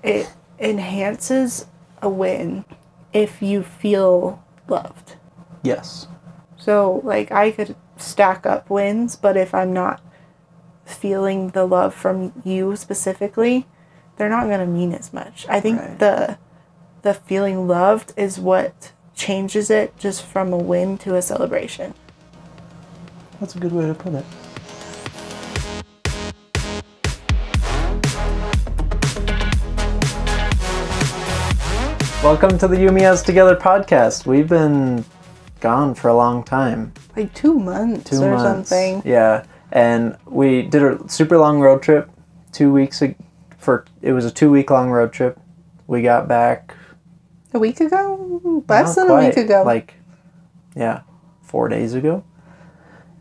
it enhances a win if you feel loved. Yes. So, like, I could stack up wins, but if I'm not feeling the love from you specifically, they're not going to mean as much. I think the feeling loved is what changes it just from a win to a celebration. That's a good way to put it. Welcome to the You Me Us Together podcast. We've been gone for a long time. Like 2 months or something. Yeah. And we did a super long road trip 2 weeks it was a 2-week long road trip. We got back a week ago? Less than a week ago. 4 days ago.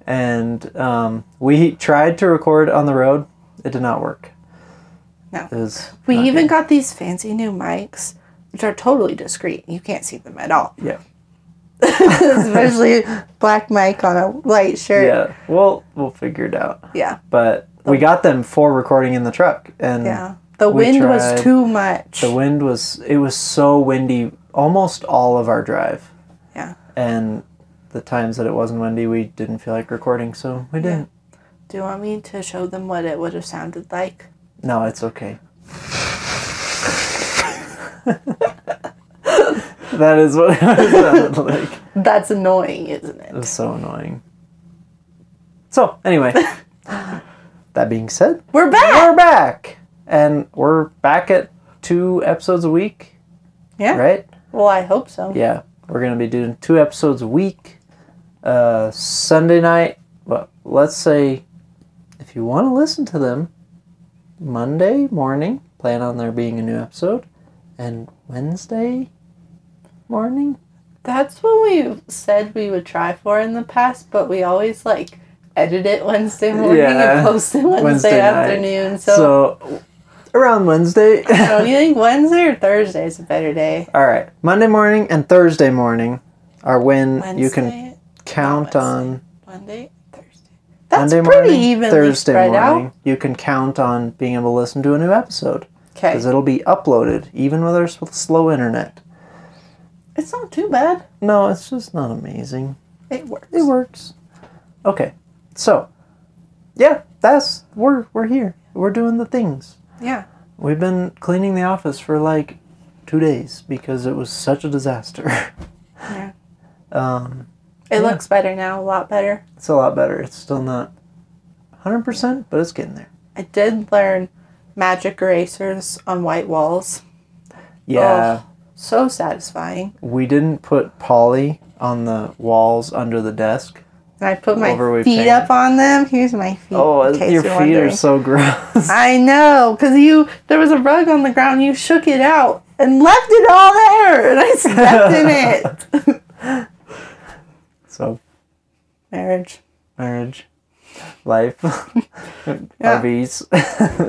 And we tried to record on the road. It did not work. No. We even got these fancy new mics, which are totally discreet. You can't see them at all. Yeah. Especially black mic on a white shirt. Yeah. We'll figure it out. Yeah. But we got them for recording in the truck. And the wind was too much. It was so windy almost all of our drive. Yeah. And the times that it wasn't windy, we didn't feel like recording, so we didn't. Do you want me to show them what it would have sounded like? No, it's okay. That is what it sounded like. That's annoying, isn't it? It was so annoying. So, anyway. That being said, we're back! And we're back at 2 episodes a week. Yeah. Right? Well, I hope so. Yeah. We're going to be doing 2 episodes a week. Sunday night, well, let's say, if you want to listen to them, Monday morning, plan on there being a new episode. And Wednesday morning? That's what we said we would try for in the past, but we always, edit it Wednesday morning and post it Wednesday afternoon. So around Wednesday. So you think Wednesday or Thursday is a better day? All right. Monday morning and Thursday morning are when you can count on. Monday, Thursday. That's Monday pretty morning, evenly Thursday spread morning, out. you can count on being able to listen to a new episode. Okay. Because it'll be uploaded, even with our slow internet. It's not too bad. No, it's just not amazing. It works. It works. Okay. So, yeah, we're here. We're doing the things. Yeah. We've been cleaning the office for 2 days because it was such a disaster. Yeah. It looks better now, a lot better. It's a lot better. It's still not 100%, but it's getting there. I did learn magic erasers on white walls. Yeah. Oh, so satisfying. We didn't put poly on the walls under the desk. And I put my feet up on them. Here's my feet. Oh, your feet are so gross. I know, because there was a rug on the ground. You shook it out and left it all there, and I stepped in it. So, marriage, life, RVs.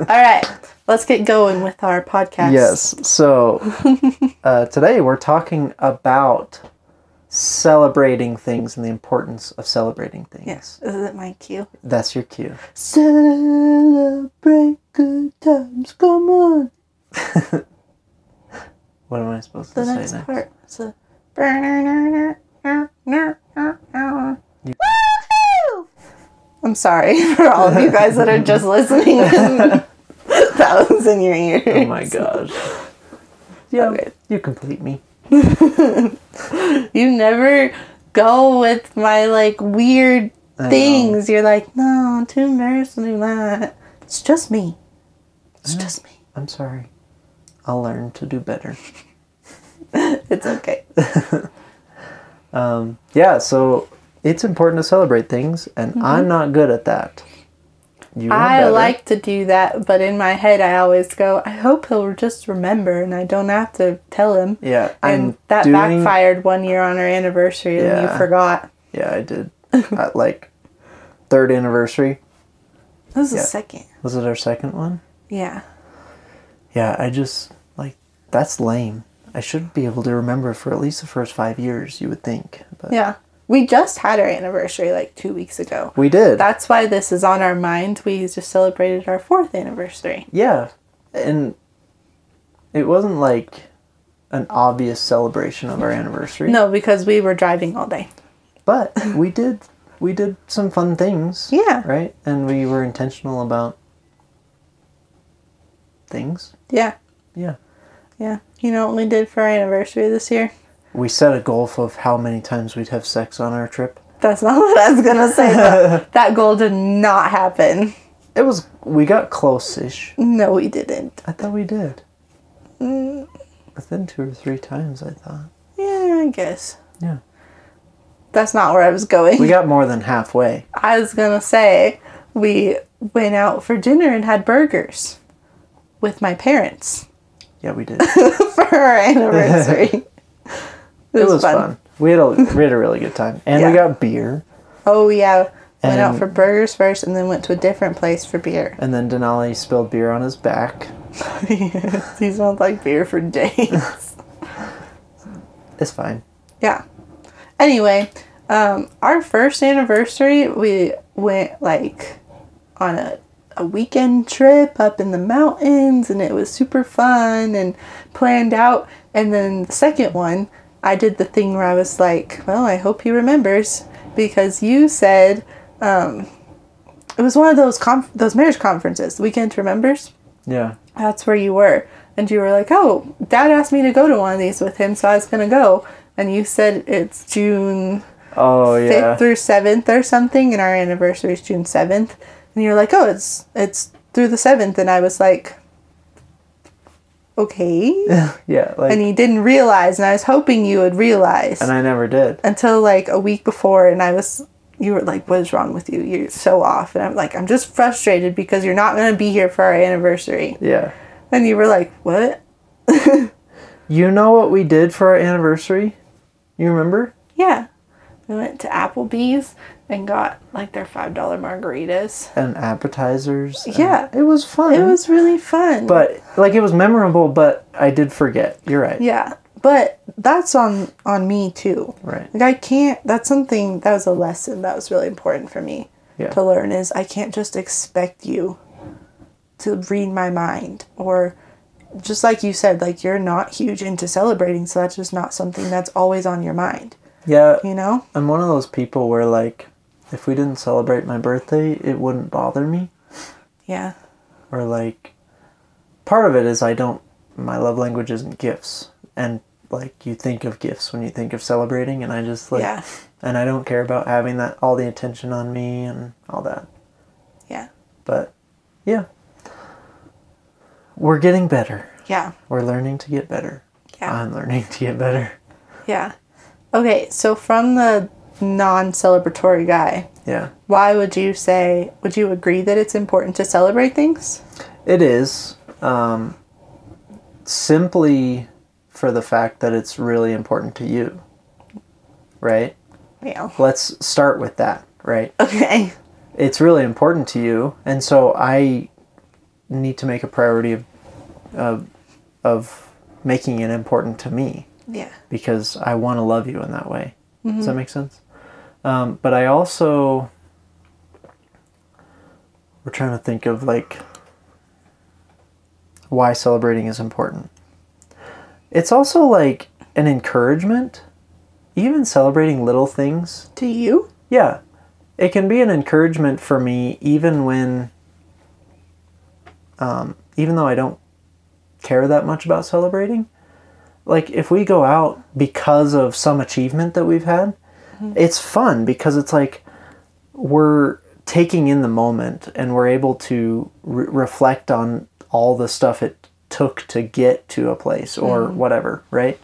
All right, let's get going with our podcast. Yes. So today we're talking about celebrating things and the importance of celebrating things. Yes. Is it my cue? That's your cue. Celebrate good times. Come on. What am I supposed to say next? The next part. It's a... I'm sorry for all of you guys that are just listening. That was in your ears. Oh my gosh. Yeah, okay. You complete me. You never go with my weird things. You're like, no, I'm too embarrassed to do that. It's just me. It's just me. I'm sorry. I'll learn to do better. It's okay. Yeah, so it's important to celebrate things, and I'm not good at that. I like to do that, but in my head I always go, I hope he'll just remember and I don't have to tell him. Yeah. And that backfired one year on our anniversary and you forgot. Yeah, I did. At 3rd anniversary. That was the second. Was it our second one? Yeah. Yeah, I just, that's lame. I should be able to remember for at least the first 5 years, you would think. But yeah. We just had our anniversary 2 weeks ago. We did. That's why this is on our mind. We just celebrated our 4th anniversary. Yeah. And it wasn't like an obvious celebration of our anniversary. No, because we were driving all day. But we did some fun things. Yeah. Right? And we were intentional about things. Yeah. Yeah. Yeah. You know what we did for our anniversary this year? We set a goal of how many times we'd have sex on our trip. That's not what I was going to say. But that goal did not happen. We got close-ish. No, we didn't. I thought we did. Within 2 or 3 times, I thought. Yeah, I guess. Yeah. That's not where I was going. We got more than halfway. I was going to say, we went out for dinner and had burgers with my parents. Yeah, we did. For our anniversary. It was fun. We had a really good time. And we got beer. Oh, yeah. Went out for burgers first and then went to a different place for beer. And then Denali spilled beer on his back. He smelled like beer for days. It's fine. Yeah. Anyway, our first anniversary, we went like on a weekend trip up in the mountains, and it was super fun and planned out. And then the second one, I did the thing where I was like, well, I hope he remembers, because you said it was one of those marriage conferences, Weekend Remembers. Yeah. That's where you were. And you were like, oh, Dad asked me to go to one of these with him, so I was going to go. And you said it's June 5th through 7th or something, and our anniversary is June 7th. And you're like, oh, it's through the 7th. And I was like, okay. Yeah. And you didn't realize, and I was hoping you would realize. And I never did. Until like a week before, and you were like, what is wrong with you? You're so off. And I'm like, I'm just frustrated because you're not going to be here for our anniversary. Yeah. And you were like, what? You know what we did for our anniversary? You remember? Yeah. We went to Applebee's and got like their $5 margaritas. And appetizers. Yeah. It was fun. It was really fun. But like it was memorable, but I did forget. You're right. Yeah. But that's on me too. Right. Like I can't, that's something, that was a lesson that was really important for me to learn, is I can't just expect you to read my mind, or just like you said, like you're not huge into celebrating, so that's just not something that's always on your mind. Yeah. You know? I'm one of those people where like, if we didn't celebrate my birthday, it wouldn't bother me. Yeah. Or like, part of it is my love language isn't gifts. And like you think of gifts when you think of celebrating, and I just like, and I don't care about having all the attention on me and all that. Yeah. But yeah, we're getting better. Yeah. We're learning to get better. Yeah. I'm learning to get better. Yeah. Okay, so from the non-celebratory guy, why would you agree that it's important to celebrate things? It is. Simply for the fact that it's really important to you. Right? Yeah. Let's start with that, right? Okay. It's really important to you, and so I need to make a priority of making it important to me. Yeah. Because I want to love you in that way. Mm-hmm. Does that make sense? But I also, we're trying to think of like why celebrating is important. It's also like an encouragement, even celebrating little things. To you? Yeah. It can be an encouragement for me even when, even though I don't care that much about celebrating. Like, if we go out because of some achievement that we've had, it's fun because it's like we're taking in the moment and we're able to reflect on all the stuff it took to get to a place or whatever, right?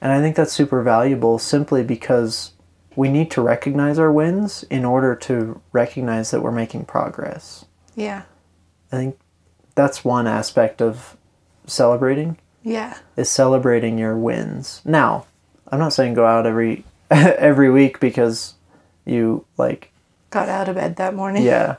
And I think that's super valuable simply because we need to recognize our wins in order to recognize that we're making progress. Yeah. I think that's one aspect of celebrating. Yeah. Is celebrating your wins. Now, I'm not saying go out every week because you like got out of bed that morning. Yeah.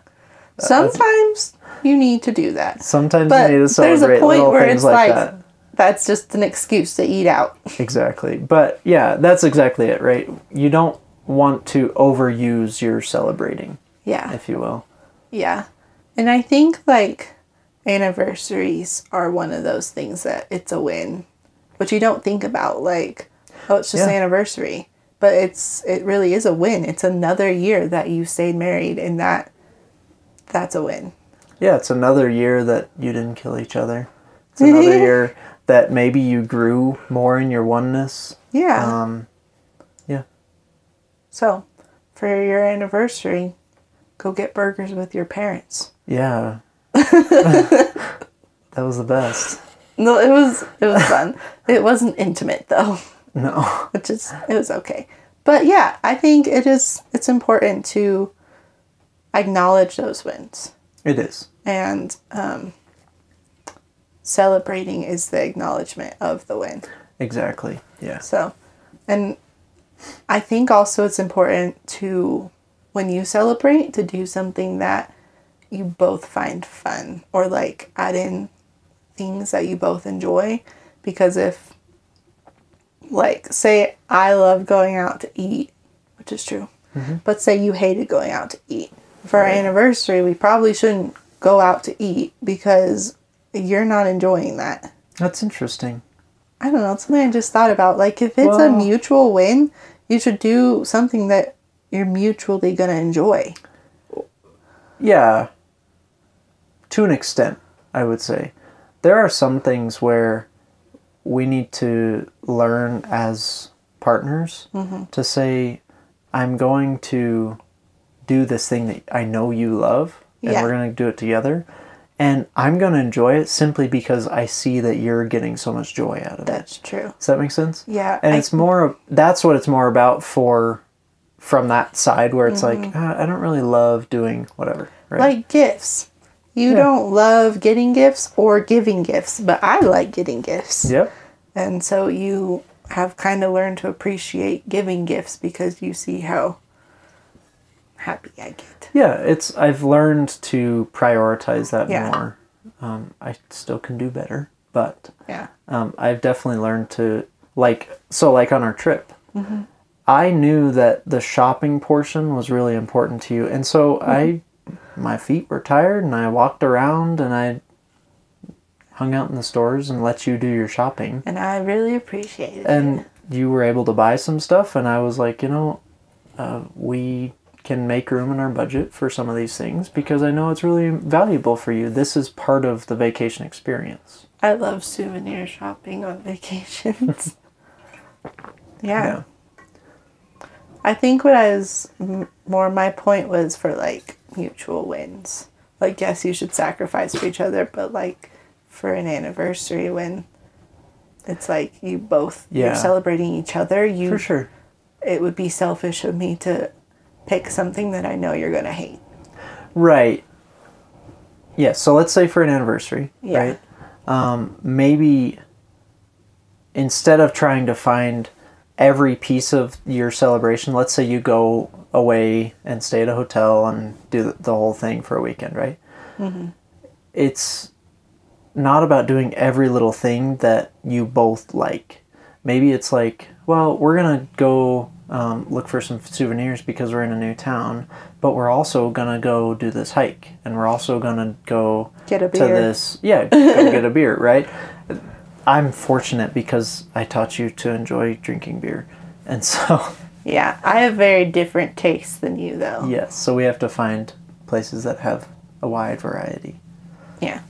Sometimes you need to do that. Sometimes you need to celebrate there's a point little where things it's like that. That's just an excuse to eat out. Exactly. But yeah, that's exactly it, right? You don't want to overuse your celebrating. Yeah. If you will. Yeah. And I think like anniversaries are one of those things that it's a win, but you don't think about like, oh, it's just an anniversary. But it really is a win. It's another year that you stayed married, and that's a win. Yeah, it's another year that you didn't kill each other. It's another year that maybe you grew more in your oneness. Yeah. Yeah. So, for your anniversary, go get burgers with your parents. Yeah. That was the best. No, it was fun. It wasn't intimate though. No. It was okay. But yeah, I think it's important to acknowledge those wins. It is. And celebrating is the acknowledgement of the win. Exactly. Yeah. So, and I think also it's important to, when you celebrate, to do something that you both find fun, or like add in things that you both enjoy. Because if, like, say I love going out to eat, which is true, but say you hated going out to eat. For our anniversary, we probably shouldn't go out to eat because you're not enjoying that. That's interesting. I don't know. It's something I just thought about. Like, if it's a mutual win, you should do something that you're mutually going to enjoy. Yeah. To an extent, I would say. There are some things where we need to learn as partners to say, I'm going to do this thing that I know you love, and we're going to do it together. And I'm going to enjoy it simply because I see that you're getting so much joy out of it. That's true. Does that make sense? Yeah. And that's what it's more about from that side where it's like, I don't really love doing whatever. Right? Like gifts. You don't love getting gifts or giving gifts, but I like getting gifts. Yep. And so you have kind of learned to appreciate giving gifts because you see how happy I get. Yeah, I've learned to prioritize that more. I still can do better, but I've definitely learned to, like on our trip, I knew that the shopping portion was really important to you, and so my feet were tired, and I walked around, and I hung out in the stores and let you do your shopping. And I really appreciated it. And you were able to buy some stuff, and I was like, we can make room in our budget for some of these things because I know it's really valuable for you. This is part of the vacation experience. I love souvenir shopping on vacations. Yeah. I think what I was more, my point was for like mutual wins. Like, yes, you should sacrifice for each other, but like for an anniversary when it's like you both, you're celebrating each other. For sure. It would be selfish of me to pick something that I know you're going to hate. Right. Yeah, so let's say for an anniversary, right? Maybe instead of trying to find every piece of your celebration, let's say you go away and stay at a hotel and do the whole thing for a weekend, right? It's not about doing every little thing that you both like. Maybe it's like, well, we're going to go look for some souvenirs because we're in a new town, but we're also going to go do this hike, and we're also going to go get a beer. To this, go get a beer, right? I'm fortunate because I taught you to enjoy drinking beer, and so... Yeah, I have very different tastes than you, though. Yes, so we have to find places that have a wide variety. Yeah.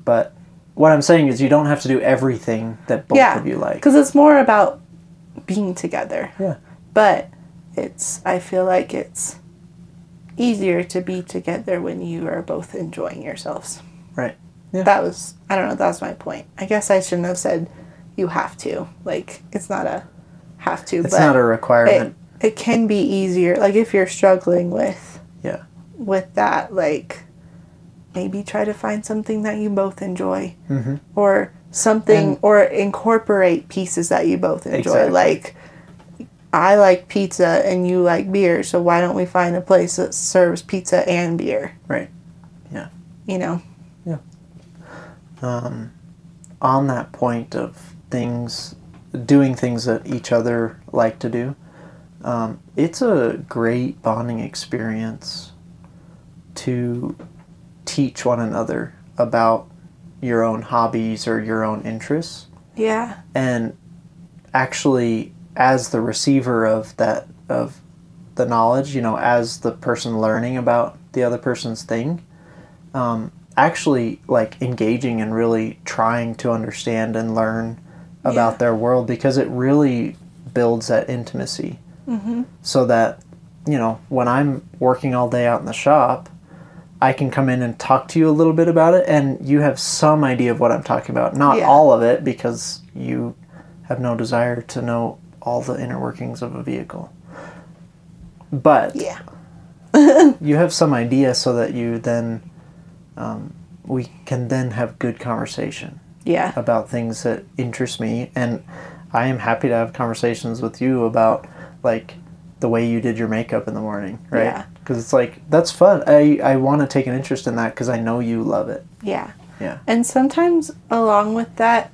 But what I'm saying is you don't have to do everything that both of you like. Because it's more about being together. Yeah. But I feel like it's easier to be together when you are both enjoying yourselves. Right. Yeah. That was my point. I guess I shouldn't have said you have to. Like, it's not a have to. It's not a requirement. It can be easier. Like, if you're struggling with that, like, maybe try to find something that you both enjoy. Or something, or incorporate pieces that you both enjoy. Exactly. Like, I like pizza and you like beer, so why don't we find a place that serves pizza and beer? Right. Yeah. You know? Yeah. On that point of doing things that each other like to do, it's a great bonding experience to teach one another about your own hobbies or your own interests. Yeah. And actually, as the receiver of that, of the knowledge, as the person learning about the other person's thing, actually like engaging and really trying to understand and learn about their world, because it really builds that intimacy. Mm-hmm. So that, when I'm working all day out in the shop, I can come in and talk to you a little bit about it, and you have some idea of what I'm talking about. Not all of it, because you have no desire to know all the inner workings of a vehicle. But you have some idea, so that you then, we can then have good conversation about things that interest me. And I am happy to have conversations with you about, like, the way you did your makeup in the morning, right? Yeah. Because it's like, that's fun. I want to take an interest in that because I know you love it. Yeah. Yeah. And sometimes along with that,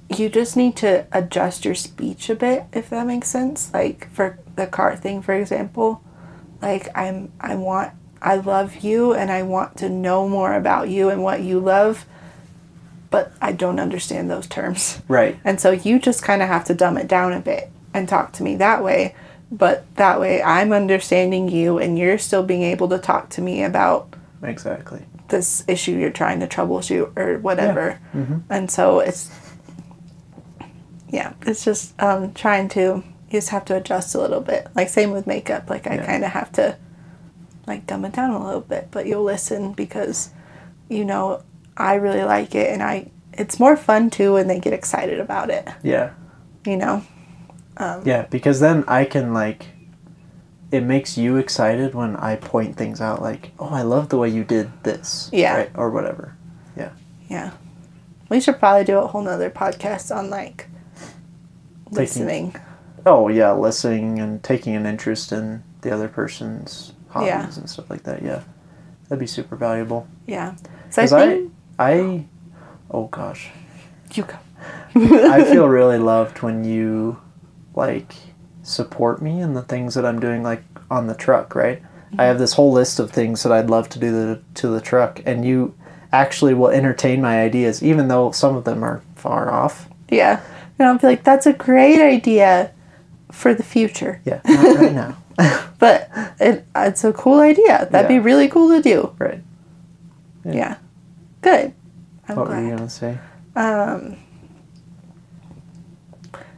you just need to adjust your speech a bit, if that makes sense. Like for the car thing, for example, like I love you and I want to know more about you and what you love, but I don't understand those terms. Right. And so you just kind of have to dumb it down a bit and talk to me that way. But that way I'm understanding you and you're still being able to talk to me about exactly this issue you're trying to troubleshoot or whatever. Yeah. Mm-hmm. And so it's just trying to, you just have to adjust a little bit. Like same with makeup. Like I kind of have to like dumb it down a little bit, but you'll listen because, I really like it, and it's more fun too when they get excited about it. Yeah. Yeah, because then I can, like, it makes you excited when I point things out, like, oh, I love the way you did this. Yeah. Right? Or whatever. Yeah. Yeah. We should probably do a whole nother podcast on, like, listening. Oh, yeah, listening and taking an interest in the other person's hobbies and stuff like that, yeah. That'd be super valuable. Yeah. So oh gosh. You go. I feel really loved when you, like, support me in the things that I'm doing, like, on the truck, right? Mm-hmm. I have this whole list of things that I'd love to do to the truck, and you actually will entertain my ideas, even though some of them are far off. Yeah. And I'll be like, that's a great idea for the future. Yeah, not right now. But it's a cool idea. That'd be really cool to do. Right. Yeah. Good. I'm what glad. were you going to say?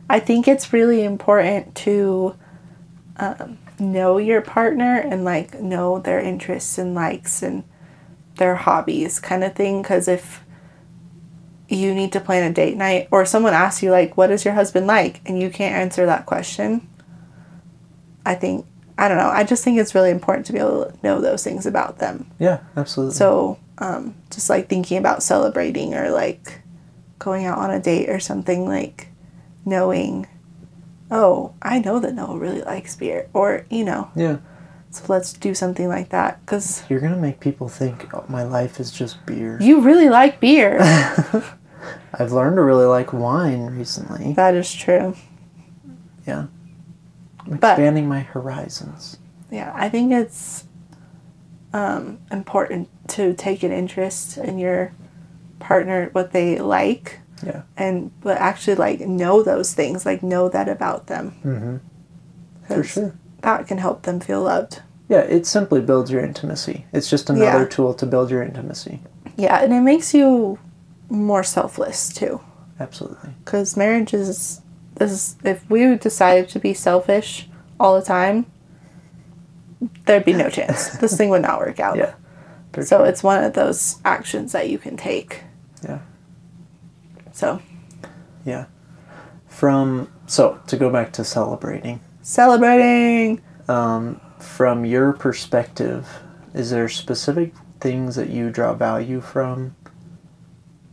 I think it's really important to know your partner and, like, know their interests and likes and their hobbies kind of thing. Because if you need to plan a date night or someone asks you, like, what does your husband like? And you can't answer that question, I don't know. I just think it's really important to be able to know those things about them. Yeah, absolutely. So, just, like, thinking about celebrating or, like, going out on a date or something, like, knowing, oh, I know that Noah really likes beer. Or, Yeah. So let's do something like that. Because you're going to make people think, oh, my life is just beer. You really like beer. I've learned to really like wine recently. That is true. Yeah. I'm expanding my horizons. Yeah, I think it's important to take an interest in your partner, what they like. Yeah. But actually, like, know those things. Like, know that about them. Mm-hmm. For sure. That can help them feel loved. Yeah, it simply builds your intimacy. It's just another tool to build your intimacy. Yeah, and it makes you more selfless, too. Absolutely. Because marriage is if we decided to be selfish all the time, there'd be no chance. This thing would not work out. Yeah. So it's one of those actions that you can take. Yeah. So. Yeah. So to go back to celebrating. From your perspective, is there specific things that you draw value from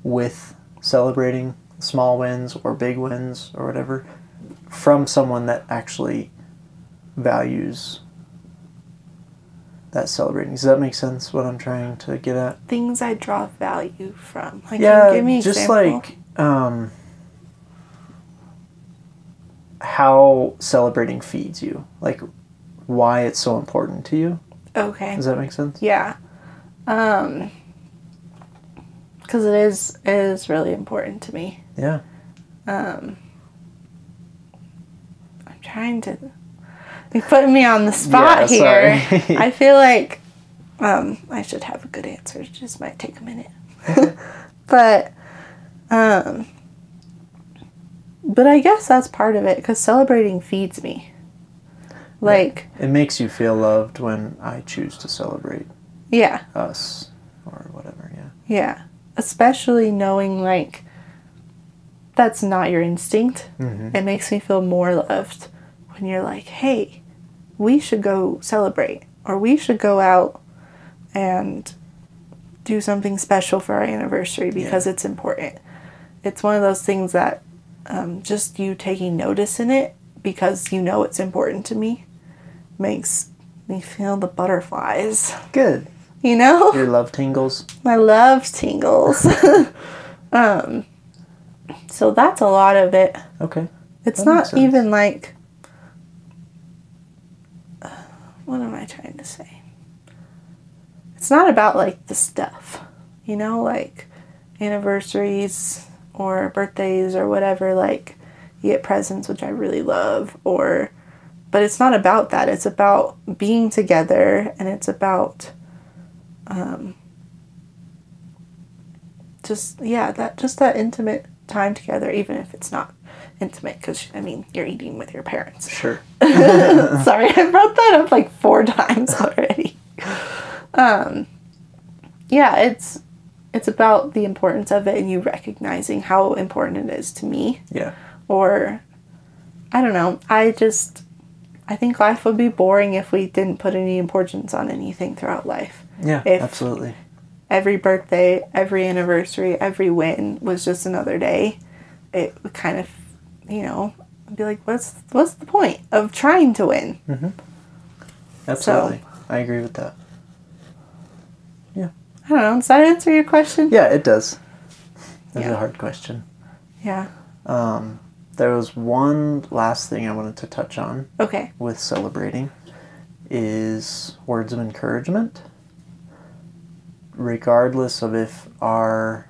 with celebrating small wins or big wins or whatever from someone that actually values that celebrating? Does that make sense, what I'm trying to get at? Things I draw value from. Like, yeah, give me an just example. like how celebrating feeds you. Like, why it's so important to you. Okay. Does that make sense? Yeah. Because it is really important to me. Yeah. I'm trying to... You're putting me on the spot here. Sorry. I feel like I should have a good answer. It just might take a minute. But I guess that's part of it, because celebrating feeds me. Like... It makes you feel loved when I choose to celebrate. Yeah. Us. Or whatever, yeah. Yeah. Especially knowing, like, that's not your instinct. Mm-hmm. It makes me feel more loved when you're like, hey, we should go celebrate, or we should go out and do something special for our anniversary because it's important. It's one of those things that just you taking notice in it because you know it's important to me makes me feel the butterflies. Good. You know? Your love tingles. My love tingles. So that's a lot of it. Okay. It's That not makes sense. even like... what am I trying to say? It's not about, like, the stuff. You know, like, anniversaries or birthdays or whatever, like, you get presents, which I really love, or... But it's not about that. It's about being together, and it's about... just that intimate time together, even if it's not intimate, because, I mean, you're eating with your parents. Sure. Sorry, I brought that up like 4 times already. Yeah, it's about the importance of it and you recognizing how important it is to me. Yeah. Or, I don't know, I think life would be boring if we didn't put any importance on anything throughout life. Yeah, If absolutely. every birthday, every anniversary, every win was just another day, it would kind of, you know, I'd be like, what's the point of trying to win? Mm-hmm. Absolutely. I agree with that. Yeah. I don't know. Does that answer your question? Yeah, it does. That's Yeah. a hard question. Yeah. There was one last thing I wanted to touch on Okay. with celebrating is words of encouragement. Regardless of if our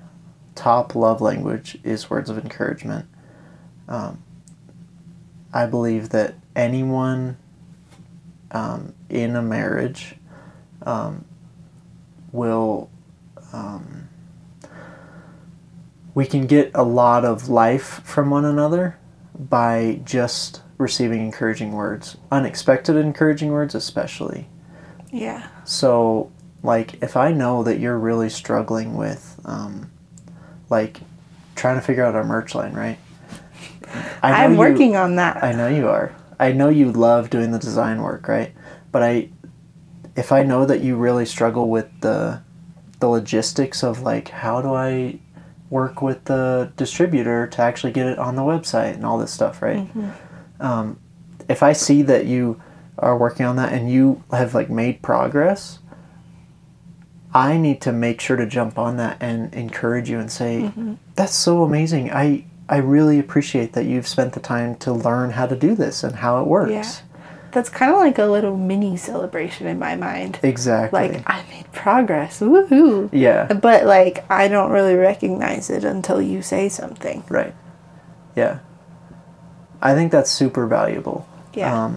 top love language is words of encouragement, I believe that anyone in a marriage will... we can get a lot of life from one another by just receiving encouraging words. Unexpected encouraging words especially. Yeah. So, like, if I know that you're really struggling with, like, trying to figure out our merch line, right? I'm working on that. I know you are. I know you love doing the design work, right? But if I know that you really struggle with the logistics of, like, how do I work with the distributor to actually get it on the website and all this stuff, right? Mm-hmm. If I see that you are working on that and you have, like, made progress, I need to make sure to jump on that and encourage you and say, that's so amazing. I really appreciate that you've spent the time to learn how to do this and how it works. Yeah. That's kind of like a little mini celebration in my mind. Exactly. Like, I made progress. Woohoo. Yeah. But, like, I don't really recognize it until you say something. Right. Yeah. I think that's super valuable. Yeah.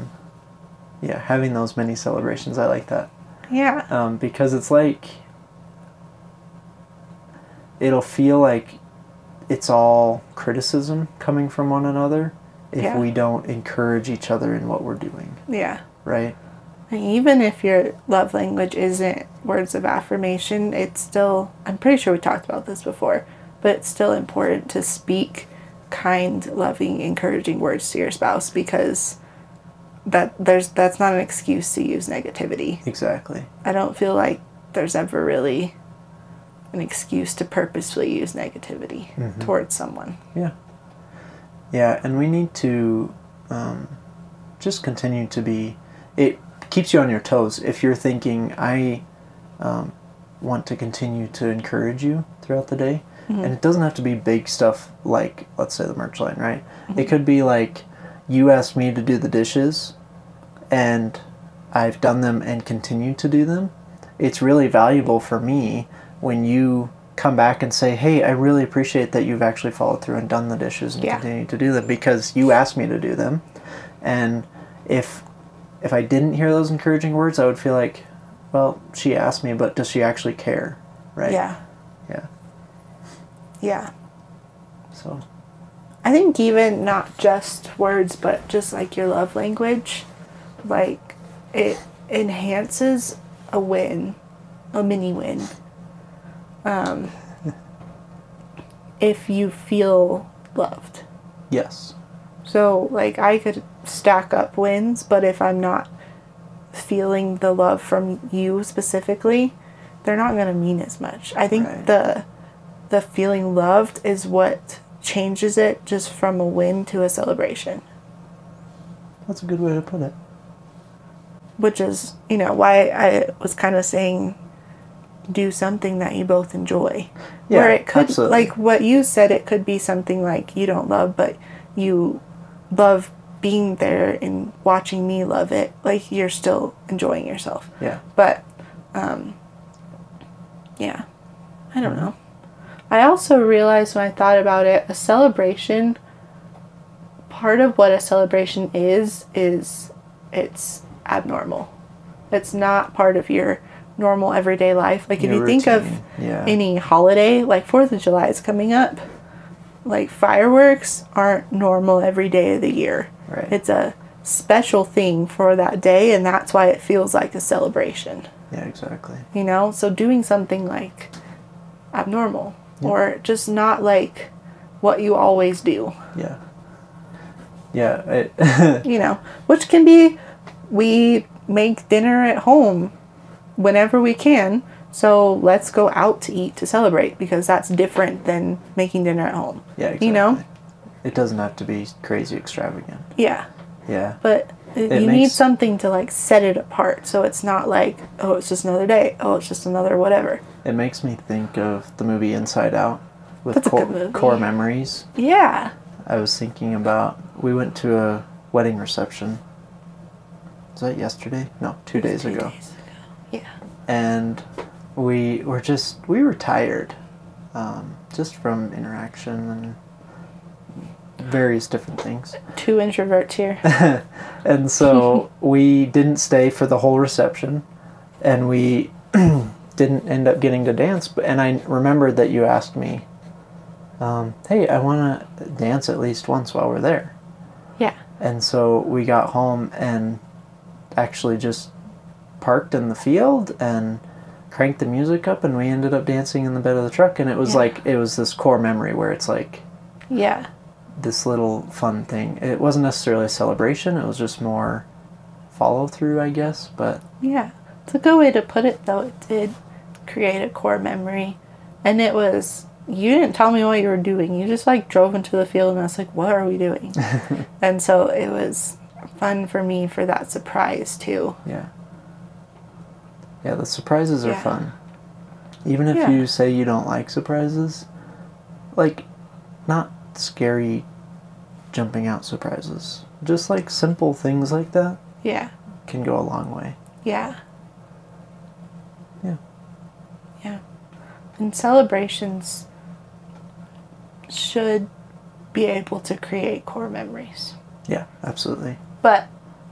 Yeah, having those mini celebrations, I like that. Yeah. Because it's like, it'll feel like it's all criticism coming from one another if we don't encourage each other in what we're doing. Yeah. Right? And even if your love language isn't words of affirmation, it's still, I'm pretty sure we talked about this before, but it's still important to speak kind, loving, encouraging words to your spouse, because that's not an excuse to use negativity. Exactly. I don't feel like there's ever really an excuse to purposefully use negativity towards someone. Yeah. Yeah, and we need to just continue to be... It keeps you on your toes. If you're thinking, I want to continue to encourage you throughout the day, and it doesn't have to be big stuff like, let's say, the merch line, right? It could be like, you asked me to do the dishes, and I've done them and continue to do them, it's really valuable for me when you come back and say, hey, I really appreciate that you've actually followed through and done the dishes and continue to do them because you asked me to do them. And if I didn't hear those encouraging words, I would feel like, well, she asked me, but does she actually care? Right? Yeah. Yeah. Yeah. So I think even not just words, but just like your love language, like it enhances a win, a mini win. If you feel loved. yes. So like I could stack up wins, but if I'm not feeling the love from you specifically, they're not going to mean as much. I think the feeling loved is what changes it just from a win to a celebration. That's a good way to put it. Which is, why I was kind of saying do something that you both enjoy. Yeah, where it could, absolutely. like what you said, it could be something like you don't love, but you love being there and watching me love it. Like you're still enjoying yourself. Yeah. But, yeah, I don't know. I also realized when I thought about it, a celebration, part of what a celebration is it's abnormal. It's not part of your normal everyday life. Like if you think of any holiday, like 4th of July is coming up, like fireworks aren't normal every day of the year. Right. It's a special thing for that day, and that's why it feels like a celebration. Yeah, exactly. So doing something like abnormal or just not like what you always do. Yeah. Yeah. Which can be, we make dinner at home whenever we can, so let's go out to eat to celebrate, because that's different than making dinner at home. Yeah, exactly. It doesn't have to be crazy extravagant. Yeah. Yeah. But you need something to like set it apart, so it's not like, oh, it's just another day, oh, it's just another whatever. It makes me think of the movie Inside Out with That's a good movie. Core Memories. Yeah. I was thinking about, we went to a wedding reception. Was that yesterday? No, 2 days ago. 2 days ago. Yeah. And we were tired, just from interaction and various different things. 2 introverts here. And so we didn't stay for the whole reception, and we didn't end up getting to dance. And I remembered that you asked me, hey, I want to dance at least once while we're there. Yeah. And so we got home and actually just parked in the field and cranked the music up, and we ended up dancing in the bed of the truck. And it was like, it was this core memory where it's like, yeah, this little fun thing. It wasn't necessarily a celebration, it was just more follow through, I guess. But yeah, it's a good way to put it, though. It did create a core memory, and it was, you didn't tell me what you were doing. You just like drove into the field, and I was like, what are we doing? And so it was fun for me for that surprise too. Yeah, the surprises are fun. Even if you say you don't like surprises, like, not scary jumping out surprises, just like simple things like that can go a long way. Yeah. And celebrations should be able to create core memories. Yeah, absolutely. But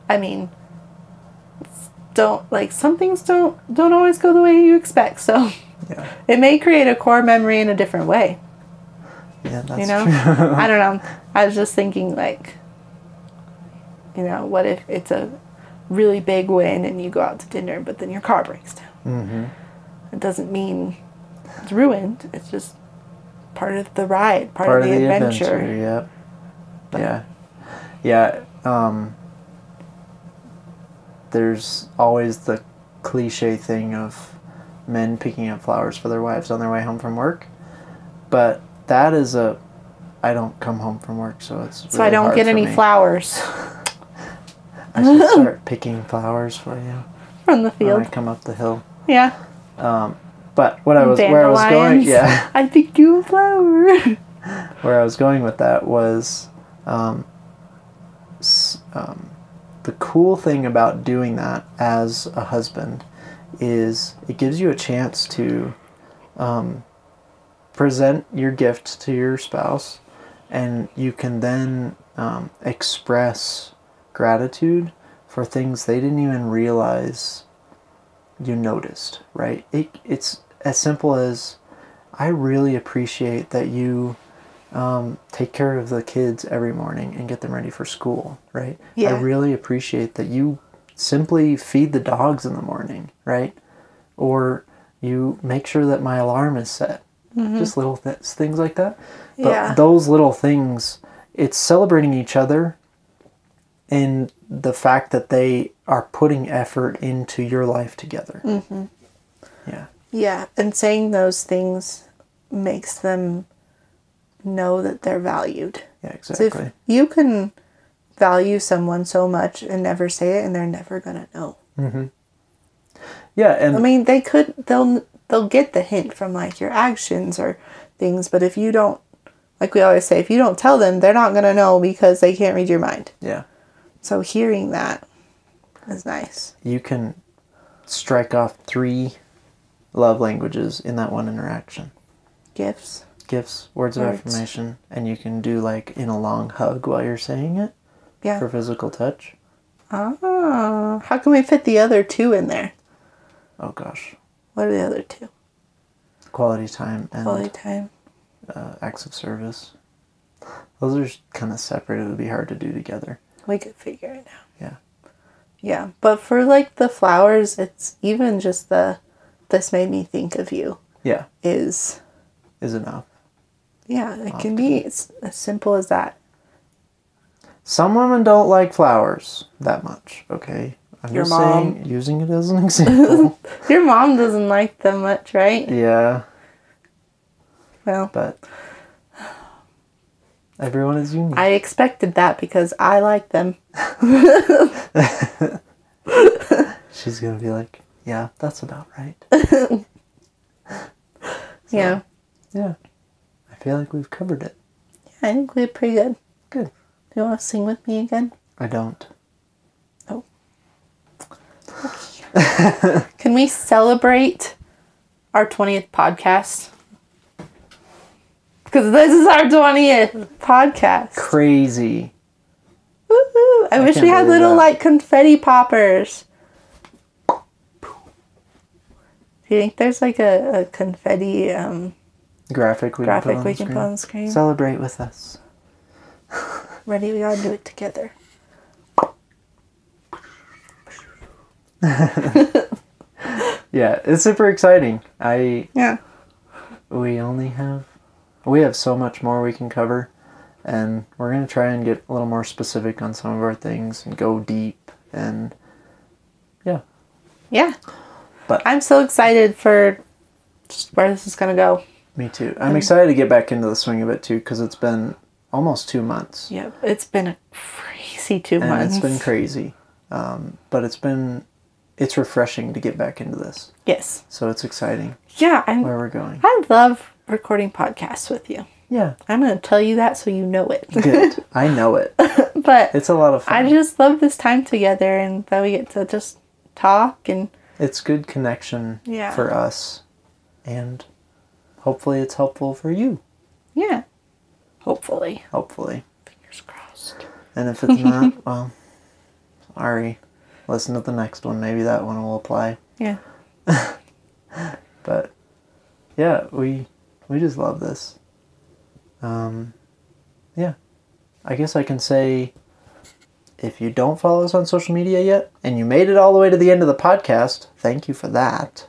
I mean, some things don't always go the way you expect, so it may create a core memory in a different way. Yeah, that's true. I don't know. I was just thinking, like, what if it's a really big win and you go out to dinner, but then your car breaks down? Mm-hmm. It doesn't mean it's ruined. It's just part of the ride, part of the adventure. Yeah. There's always the cliche thing of men picking up flowers for their wives on their way home from work, but that is I don't come home from work, so it's really so I don't get any flowers. I should start picking flowers for you from the field when I come up the hill. Yeah. But where I was going, I pick you a flower. Where I was going with that was, the the cool thing about doing that as a husband is it gives you a chance to present your gift to your spouse, and you can then express gratitude for things they didn't even realize you noticed, right? It's as simple as, I really appreciate that you take care of the kids every morning and get them ready for school, right? Yeah. I really appreciate that you simply feed the dogs in the morning, right? Or you make sure that my alarm is set. Just little things like that. But Yeah. those little things, it's celebrating each other and the fact that they are putting effort into your life together. Yeah. Yeah, and saying those things makes them know that they're valued. Yeah, 'Cause exactly. if you can value someone so much and never say it, and they're never gonna know. Yeah, and I mean, they'll get the hint from like your actions or things, but if you don't, like we always say, if you don't tell them, they're not gonna know because they can't read your mind. yeah, So hearing that is nice. you can strike off 3 love languages in that one interaction. Gifts. Gifts, words of Words. affirmation, and you can do like in a long hug while you're saying it Yeah. for physical touch. Oh, how can we fit the other 2 in there? Oh gosh. What are the other 2? Quality time and Quality time. acts of service. Those are kind of separate. It would be hard to do together. We could figure it out. Yeah. Yeah, but for like the flowers, it's even just this made me think of you Yeah, is, is enough. yeah, it can be as simple as that. Some women don't like flowers that much, okay? I'm Your just mom. saying, using it as an example. Your mom doesn't like them much, right? Yeah, Well, but everyone is unique. I expected that because I like them. She's gonna be like, yeah, that's about right. Yeah. Yeah, I feel like we've covered it. I think we did pretty good. Good. Do you want to sing with me again? I don't. Oh. Can we celebrate our 20th podcast? Because this is our 20th podcast. Crazy. Woo-hoo. I wish can't we had believe little that. like confetti poppers. Do you think there's like a confetti Graphic we graphic can put on we the can screen. put on the screen? Celebrate with us. Ready? We gotta do it together. Yeah, it's super exciting. Yeah. We have so much more we can cover, and we're going to try and get a little more specific on some of our things and go deep, and yeah. Yeah. But I'm so excited for just where this is gonna go. me too. I'm excited to get back into the swing of it too, because it's been almost 2 months. Yep. It's been a crazy 2 And months. it's been crazy. But it's refreshing to get back into this. Yes. So it's exciting Yeah. where we're going. I love recording podcasts with you. Yeah. I'm gonna tell you that so you know it. Good. I know it. But It's a lot of fun. I just love this time together and that we get to just talk and It's good connection Yeah. for us, and hopefully it's helpful for you. yeah. Hopefully. Hopefully. Fingers crossed. And if it's not, well, sorry. Listen to the next one. Maybe that one will apply. Yeah. But yeah, we just love this. Yeah. I guess I can say, if you don't follow us on social media yet, and you made it all the way to the end of the podcast, thank you for that.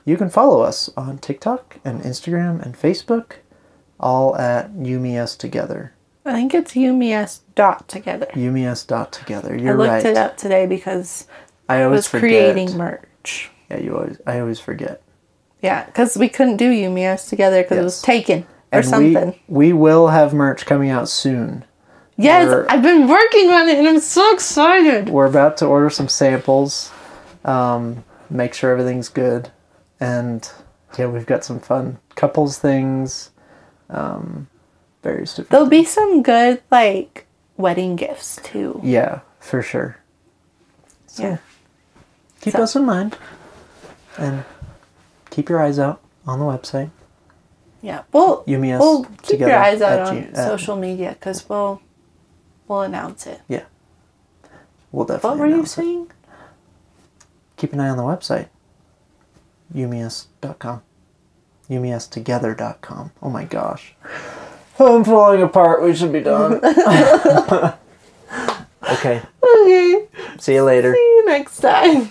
You can follow us on TikTok and Instagram and Facebook, all at UMES Together. I think it's UMES dot together. UMES.together. I You're looked right. it up today because I I always was forget. creating merch. Yeah, I always forget. Yeah, because we couldn't do UMES together because it was Yes. taken or And something. we will have merch coming out soon. Yes, We're- I've been working on it and I'm so excited. We're about to order some samples, make sure everything's good, and yeah, we've got some fun couples things, various different. There'll be some good like wedding gifts too. Yeah, for sure. So, Yeah. keep us in mind. And keep your eyes out on the website. Yeah. We'll keep your eyes out on social media because we'll announce it. Yeah. We'll definitely What were you saying? Keep an eye on the website. Yumius.com. Yumiustogether.com. Oh my gosh. I'm falling apart. We should be done. Okay. Okay. See you later. See you next time.